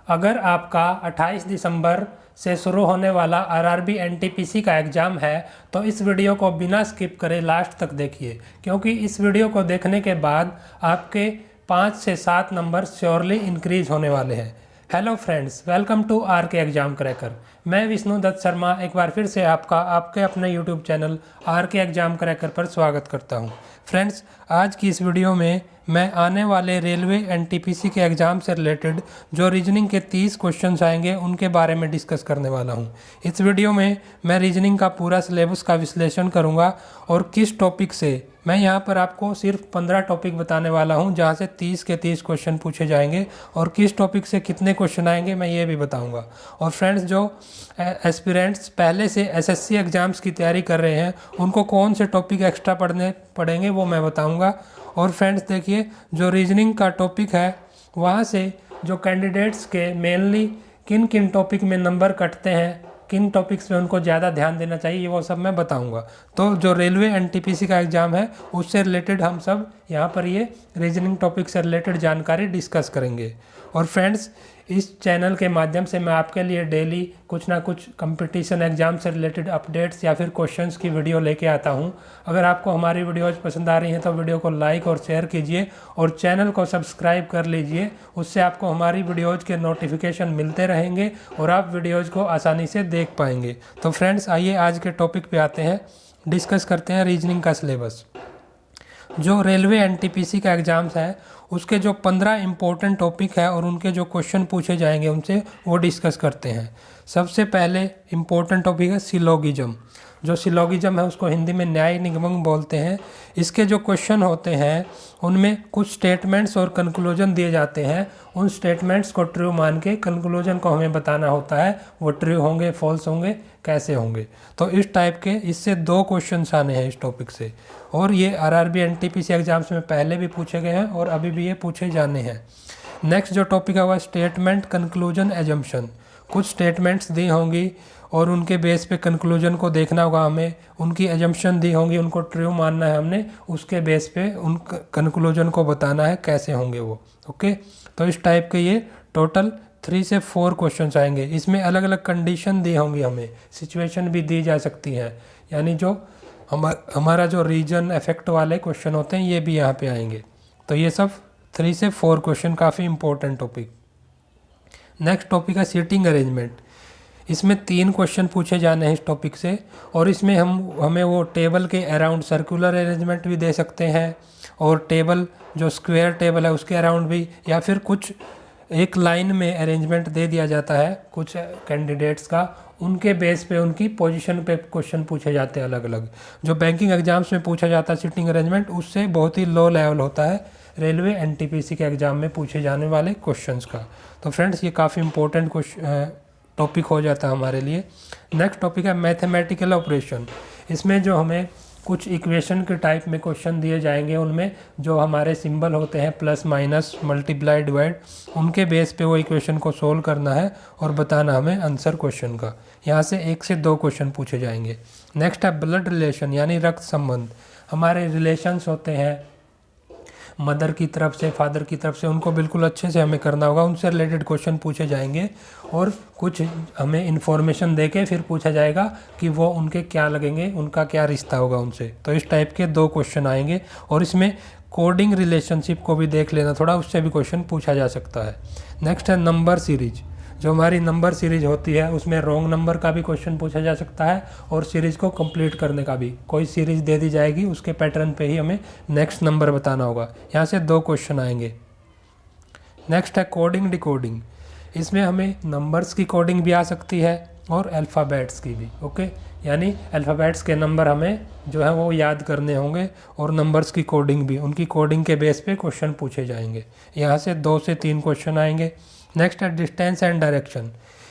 अगर आपका 28 दिसंबर से शुरू होने वाला आरआरबी एनटीपीसी का एग्ज़ाम है तो इस वीडियो को बिना स्किप करे लास्ट तक देखिए, क्योंकि इस वीडियो को देखने के बाद आपके 5 से 7 नंबर श्योरली इंक्रीज होने वाले हैं। Hello friends, welcome to R K exam cracker. मैं विष्णु दत्त शर्मा एक बार फिर से आपके अपने YouTube channel are K exam cracker पर स्वागत करता हूं। फ्रेंड्स, आज की इस वीडियो में मैं आने वाले रेलवे एनटीपीसी के एग्ज़ाम से रिलेटेड जो रीजनिंग के 30 क्वेश्चंस आएंगे उनके बारे में डिस्कस करने वाला हूं। इस वीडियो में मैं रीजनिंग का पूरा सिलेबस का विश्लेषण करूंगा और किस टॉपिक से मैं यहां पर आपको सिर्फ 15 टॉपिक बताने वाला हूं, जहां से 30 के 30 क्वेश्चन पूछे जाएंगे और किस टॉपिक से कितने क्वेश्चन आएंगे मैं ये भी बताऊंगा। और फ्रेंड्स, जो एस्पिरेंट्स पहले से एसएससी एग्ज़ाम्स की तैयारी कर रहे हैं उनको कौन से टॉपिक एक्स्ट्रा पढ़ने पड़ेंगे वो मैं बताऊँगा। और फ्रेंड्स देखिए, जो रीजनिंग का टॉपिक है वहाँ से जो कैंडिडेट्स के मेनली किन किन टॉपिक में नंबर कटते हैं, किन टॉपिक्स में उनको ज़्यादा ध्यान देना चाहिए, वो सब मैं बताऊंगा। तो जो रेलवे एनटीपीसी का एग्ज़ाम है उससे रिलेटेड हम सब यहाँ पर ये रीजनिंग टॉपिक से रिलेटेड जानकारी डिस्कस करेंगे। और फ्रेंड्स, इस चैनल के माध्यम से मैं आपके लिए डेली कुछ ना कुछ कंपटीशन एग्ज़ाम से रिलेटेड अपडेट्स या फिर क्वेश्चंस की वीडियो लेके आता हूं। अगर आपको हमारी वीडियोज़ पसंद आ रही हैं तो वीडियो को लाइक और शेयर कीजिए और चैनल को सब्सक्राइब कर लीजिए। उससे आपको हमारी वीडियोज़ के नोटिफिकेशन मिलते रहेंगे और आप वीडियोज़ को आसानी से देख पाएंगे। तो फ्रेंड्स, आइए आज के टॉपिक पे आते हैं, डिस्कस करते हैं रीजनिंग का सिलेबस। जो रेलवे एनटीपीसी का एग्ज़ाम्स है उसके जो 15 इम्पोर्टेंट टॉपिक है और उनके जो क्वेश्चन पूछे जाएंगे उनसे वो डिस्कस करते हैं। सबसे पहले इम्पोर्टेंट टॉपिक है सिलोगिज्म। जो सिलोगिज्म है उसको हिंदी में न्याय निगम बोलते हैं। इसके जो क्वेश्चन होते हैं उनमें कुछ स्टेटमेंट्स और कंक्लूजन दिए जाते हैं। उन स्टेटमेंट्स को ट्रू मान के कंक्लूजन को हमें बताना होता है, वो ट्रू होंगे, फॉल्स होंगे, कैसे होंगे। तो इस टाइप के इससे 2 क्वेश्चंस आने हैं इस टॉपिक से, और ये आरआरबी एनटीपीसी एग्जाम्स में पहले भी पूछे गए हैं और अभी भी ये पूछे जाने हैं। नेक्स्ट जो टॉपिक है वह स्टेटमेंट कंक्लूजन एजम्पशन। कुछ स्टेटमेंट्स दी होंगी और उनके बेस पे कंक्लूजन को देखना होगा हमें, उनकी एजम्पशन दी होंगी, उनको ट्रू मानना है हमने, उसके बेस पे उन कंक्लूजन को बताना है कैसे होंगे वो। ओके, तो इस टाइप के ये टोटल 3 से 4 क्वेश्चन आएंगे। इसमें अलग अलग कंडीशन दी होंगी, हमें सिचुएशन भी दी जा सकती है, यानी जो हमारा जो रीजन इफेक्ट वाले क्वेश्चन होते हैं ये भी यहाँ पे आएंगे। तो ये सब 3 से 4 क्वेश्चन काफ़ी इंपॉर्टेंट टॉपिक। नेक्स्ट टॉपिक है सीटिंग अरेंजमेंट। इसमें 3 क्वेश्चन पूछे जाने हैं इस टॉपिक से, और इसमें हमें वो टेबल के अराउंड सर्कुलर अरेंजमेंट भी दे सकते हैं और टेबल जो स्क्वायर टेबल है उसके अराउंड भी, या फिर कुछ एक लाइन में अरेंजमेंट दे दिया जाता है कुछ कैंडिडेट्स का, उनके बेस पे उनकी पोजीशन पे क्वेश्चन पूछे जाते हैं अलग अलग। जो बैंकिंग एग्जाम्स में पूछा जाता है सिटिंग अरेंजमेंट, उससे बहुत ही लो लेवल होता है रेलवे एनटीपीसी के एग्ज़ाम में पूछे जाने वाले क्वेश्चंस का। तो फ्रेंड्स, ये काफ़ी इंपॉर्टेंट टॉपिक हो जाता है हमारे लिए। नेक्स्ट टॉपिक है मैथमेटिकल ऑपरेशन। इसमें जो हमें कुछ इक्वेशन के टाइप में क्वेश्चन दिए जाएंगे, उनमें जो हमारे सिंबल होते हैं प्लस माइनस मल्टीप्लाई डिवाइड, उनके बेस पे वो इक्वेशन को सोल्व करना है और बताना हमें आंसर क्वेश्चन का। यहाँ से 1 से 2 क्वेश्चन पूछे जाएंगे। नेक्स्ट है ब्लड रिलेशन, यानी रक्त संबंध। हमारे रिलेशंस होते हैं मदर की तरफ से, फादर की तरफ से, उनको बिल्कुल अच्छे से हमें करना होगा, उनसे रिलेटेड क्वेश्चन पूछे जाएंगे और कुछ हमें इन्फॉर्मेशन देके फिर पूछा जाएगा कि वो उनके क्या लगेंगे, उनका क्या रिश्ता होगा उनसे। तो इस टाइप के 2 क्वेश्चन आएंगे, और इसमें कोडिंग रिलेशनशिप को भी देख लेना थोड़ा, उससे भी क्वेश्चन पूछा जा सकता है। नेक्स्ट है नंबर सीरीज। जो हमारी नंबर सीरीज होती है उसमें रॉन्ग नंबर का भी क्वेश्चन पूछा जा सकता है और सीरीज को कंप्लीट करने का भी। कोई सीरीज दे दी जाएगी, उसके पैटर्न पे ही हमें नेक्स्ट नंबर बताना होगा। यहाँ से 2 क्वेश्चन आएंगे। नेक्स्ट है कोडिंग डिकोडिंग। इसमें हमें नंबर्स की कोडिंग भी आ सकती है और अल्फ़ाबेट्स की भी। ओके, यानी अल्फ़ाबेट्स के नंबर हमें जो है वो याद करने होंगे और नंबर्स की कोडिंग भी, उनकी कोडिंग के बेस पे क्वेश्चन पूछे जाएंगे। यहाँ से 2 से 3 क्वेश्चन आएंगे। नेक्स्ट है डिस्टेंस एंड डायरेक्शन।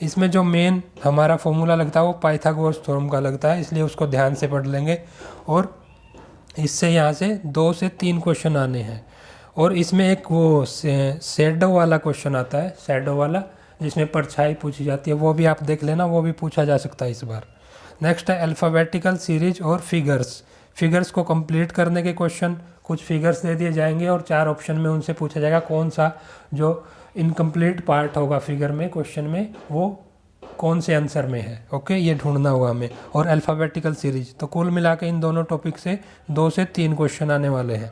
इसमें जो मेन हमारा फॉर्मूला लगता है वो पाइथागोरस थ्योरम का लगता है, इसलिए उसको ध्यान से पढ़ लेंगे। और इससे यहाँ से 2 से 3 क्वेश्चन आने हैं। और इसमें एक वो शैडो वाला क्वेश्चन आता है, शैडो वाला, जिसमें परछाई पूछी जाती है, वो भी आप देख लेना, वो भी पूछा जा सकता है इस बार। नेक्स्ट है अल्फ़ाबेटिकल सीरीज और फिगर्स। फिगर्स को कंप्लीट करने के क्वेश्चन, कुछ फिगर्स दे दिए जाएंगे और 4 ऑप्शन में उनसे पूछा जाएगा कौन सा जो इनकम्प्लीट पार्ट होगा फिगर में, क्वेश्चन में, वो कौन से आंसर में है। ओके, ये ढूंढना होगा हमें। और अल्फ़ाबेटिकल सीरीज, तो कुल मिला के इन दोनों टॉपिक से 2 से 3 क्वेश्चन आने वाले हैं।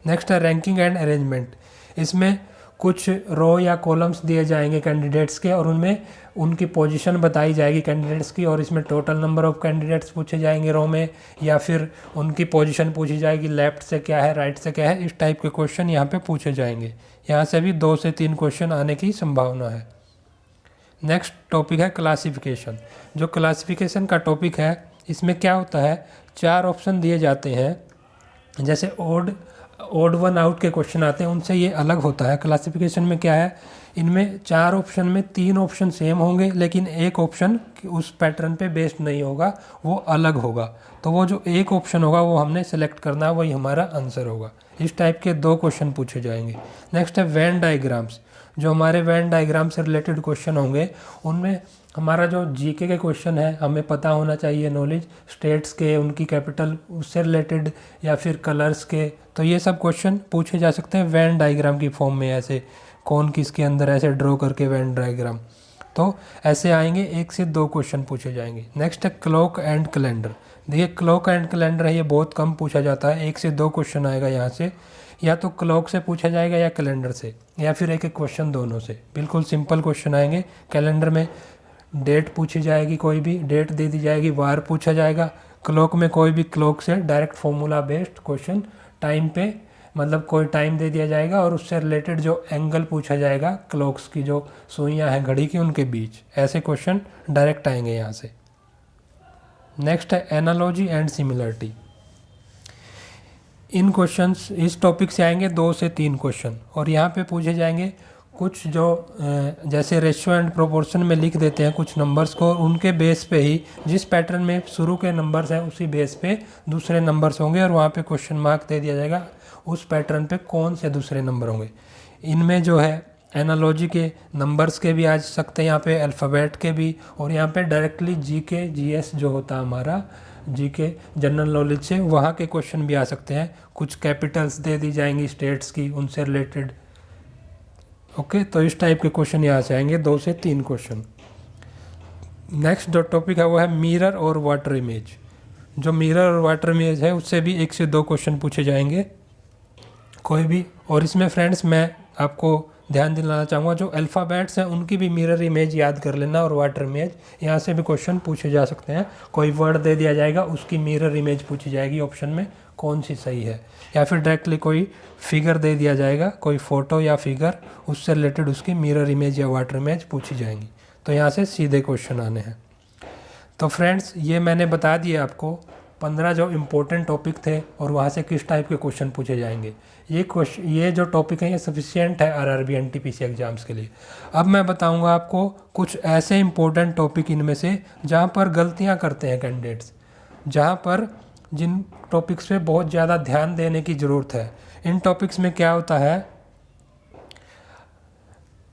नेक्स्ट है रैंकिंग एंड अरेंजमेंट। इसमें कुछ रो या कॉलम्स दिए जाएंगे कैंडिडेट्स के और उनमें उनकी पोजीशन बताई जाएगी कैंडिडेट्स की, और इसमें टोटल नंबर ऑफ कैंडिडेट्स पूछे जाएंगे रो में, या फिर उनकी पोजीशन पूछी जाएगी, लेफ़्ट से क्या है, राइट से क्या है। इस टाइप के क्वेश्चन यहाँ पे पूछे जाएंगे। यहाँ से भी 2 से 3 क्वेश्चन आने की संभावना है। नेक्स्ट टॉपिक है क्लासिफिकेशन। जो क्लासिफिकेशन का टॉपिक है, इसमें क्या होता है, 4 ऑप्शन दिए जाते हैं। जैसे ओड वन आउट के क्वेश्चन आते हैं, उनसे ये अलग होता है। क्लासिफिकेशन में क्या है, इनमें 4 ऑप्शन में 3 ऑप्शन सेम होंगे, लेकिन एक ऑप्शन उस पैटर्न पे बेस्ड नहीं होगा, वो अलग होगा। तो वो जो एक ऑप्शन होगा वो हमने सेलेक्ट करना है, वही हमारा आंसर होगा। इस टाइप के 2 क्वेश्चन पूछे जाएंगे। नेक्स्ट है वेन डायग्राम्स। जो हमारे वेन डायग्राम से रिलेटेड क्वेश्चन होंगे, उनमें हमारा जो जीके के क्वेश्चन है, हमें पता होना चाहिए नॉलेज स्टेट्स के, उनकी कैपिटल, उससे रिलेटेड, या फिर कलर्स के। तो ये सब क्वेश्चन पूछे जा सकते हैं वेन डायग्राम की फॉर्म में, ऐसे कौन किसके अंदर ऐसे ड्रॉ करके वेन डायग्राम। तो ऐसे आएंगे, 1 से 2 क्वेश्चन पूछे जाएंगे। नेक्स्ट है क्लॉक एंड कैलेंडर। देखिए क्लॉक एंड कैलेंडर है, ये बहुत कम पूछा जाता है। 1 से 2 क्वेश्चन आएगा यहाँ से, या तो क्लॉक से पूछा जाएगा या कैलेंडर से, या फिर एक क्वेश्चन दोनों से। बिल्कुल सिंपल क्वेश्चन आएंगे। कैलेंडर में डेट पूछी जाएगी, कोई भी डेट दे दी जाएगी, वार पूछा जाएगा। क्लॉक में कोई भी क्लॉक से direct formula based question, time पे, मतलब कोई टाइम दे दिया जाएगा और उससे रिलेटेड जो एंगल पूछा जाएगा, क्लॉक्स की जो सुइयाँ हैं घड़ी की, उनके बीच। ऐसे क्वेश्चन डायरेक्ट आएंगे यहाँ से। नेक्स्ट है analogy and similarity. In questions, इस टॉपिक से आएंगे 2 से 3 क्वेश्चन, और यहाँ पे पूछे जाएंगे कुछ जो जैसे रेशियो एंड प्रोपोर्शन में लिख देते हैं कुछ नंबर्स को, उनके बेस पे ही, जिस पैटर्न में शुरू के नंबर्स हैं उसी बेस पे दूसरे नंबर्स होंगे, और वहाँ पे क्वेश्चन मार्क दे दिया जाएगा उस पैटर्न पे कौन से दूसरे नंबर होंगे। इनमें जो है एनालॉजी के नंबर्स के भी आ सकते हैं, यहाँ पे अल्फ़ाबेट के भी, और यहाँ पे डायरेक्टली जीके जीएस जो होता है हमारा जीके जनरल नॉलेज से, वहाँ के क्वेश्चन भी आ सकते हैं। कुछ कैपिटल्स दे दी जाएंगी स्टेट्स की, उनसे रिलेटेड। ओके, तो इस टाइप के क्वेश्चन यहाँ से आएंगे, 2 से 3 क्वेश्चन। नेक्स्ट जो टॉपिक है वो है मिरर और वाटर इमेज। जो मिरर और वाटर इमेज है उससे भी 1 से 2 क्वेश्चन पूछे जाएंगे कोई भी। और इसमें फ्रेंड्स मैं आपको ध्यान दिलाना चाहूँगा, जो अल्फ़ाबेट्स हैं उनकी भी मिरर इमेज याद कर लेना, और वाटर इमेज, यहाँ से भी क्वेश्चन पूछे जा सकते हैं। कोई वर्ड दे दिया जाएगा, उसकी मिरर इमेज पूछी जाएगी ऑप्शन में कौन सी सही है, या फिर डायरेक्टली कोई फिगर दे दिया जाएगा, कोई फ़ोटो या फिगर, उससे रिलेटेड उसकी मिरर इमेज या वाटर इमेज पूछी जाएंगी। तो यहाँ से सीधे क्वेश्चन आने हैं। तो फ्रेंड्स ये मैंने बता दिया आपको 15 जो इम्पोर्टेंट टॉपिक थे, और वहाँ से किस टाइप के क्वेश्चन पूछे जाएंगे। ये जो टॉपिक है ये सफिशिएंट है आरआरबी एनटीपीसी एग्ज़ाम्स के लिए। अब मैं बताऊंगा आपको कुछ ऐसे इम्पोर्टेंट टॉपिक इनमें से जहाँ पर गलतियाँ करते हैं कैंडिडेट्स, जहाँ पर जिन टॉपिक्स पे बहुत ज़्यादा ध्यान देने की ज़रूरत है। इन टॉपिक्स में क्या होता है,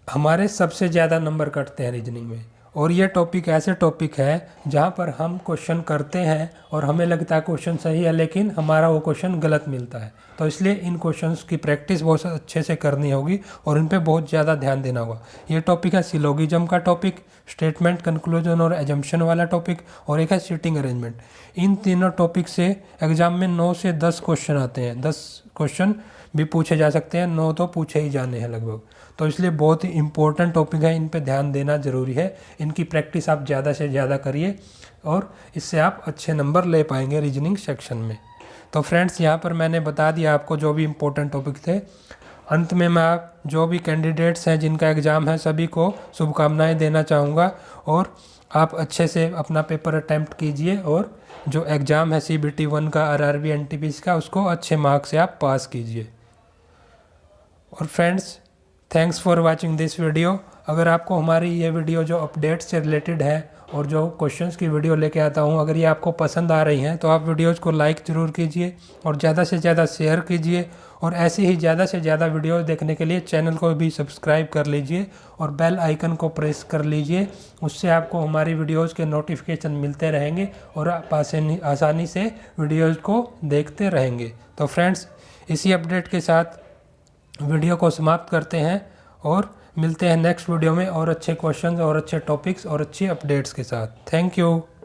हमारे सबसे ज़्यादा नंबर कटते हैं रीजनिंग में, और ये टॉपिक ऐसे टॉपिक है जहाँ पर हम क्वेश्चन करते हैं और हमें लगता है क्वेश्चन सही है, लेकिन हमारा वो क्वेश्चन गलत मिलता है। तो इसलिए इन क्वेश्चंस की प्रैक्टिस बहुत अच्छे से करनी होगी और इन पे बहुत ज़्यादा ध्यान देना होगा। ये टॉपिक है सिलोगिज्म का टॉपिक, स्टेटमेंट, कंक्लूजन और एजम्पशन वाला टॉपिक, और एक है सीटिंग अरेंजमेंट। इन तीनों टॉपिक से एग्जाम में 9 से 10 क्वेश्चन आते हैं। 10 क्वेश्चन भी पूछे जा सकते हैं, 9 तो पूछे ही जाने हैं लगभग। तो इसलिए बहुत ही इंपॉर्टेंट टॉपिक है, इन पे ध्यान देना ज़रूरी है। इनकी प्रैक्टिस आप ज़्यादा से ज़्यादा करिए और इससे आप अच्छे नंबर ले पाएंगे रीजनिंग सेक्शन में। तो फ्रेंड्स यहाँ पर मैंने बता दिया आपको जो भी इम्पोर्टेंट टॉपिक थे। अंत में मैं आप जो भी कैंडिडेट्स हैं जिनका एग्ज़ाम है सभी को शुभकामनाएँ देना चाहूँगा, और आप अच्छे से अपना पेपर अटैम्प्ट कीजिए, और जो एग्ज़ाम है CBT 1 का RRB NTPC का, उसको अच्छे मार्क्स से आप पास कीजिए। और friends thanks for watching this video. अगर आपको हमारी ये वीडियो जो अपडेट से रिलेटेड है और जो क्वेश्चंस की वीडियो लेके आता हूँ, अगर ये आपको पसंद आ रही हैं तो आप वीडियोज़ को लाइक ज़रूर कीजिए और ज़्यादा से ज़्यादा शेयर कीजिए, और ऐसे ही ज़्यादा से ज़्यादा वीडियो देखने के लिए चैनल को भी सब्सक्राइब कर लीजिए और बेल आइकन को प्रेस कर लीजिए। उससे आपको हमारी वीडियोज़ के नोटिफिकेशन मिलते रहेंगे और आप आसानी से वीडियोज़ को देखते रहेंगे। तो फ्रेंड्स इसी अपडेट के साथ वीडियो को समाप्त करते हैं, और मिलते हैं नेक्स्ट वीडियो में और अच्छे क्वेश्चंस और अच्छे टॉपिक्स और अच्छी अपडेट्स के साथ। Thank you.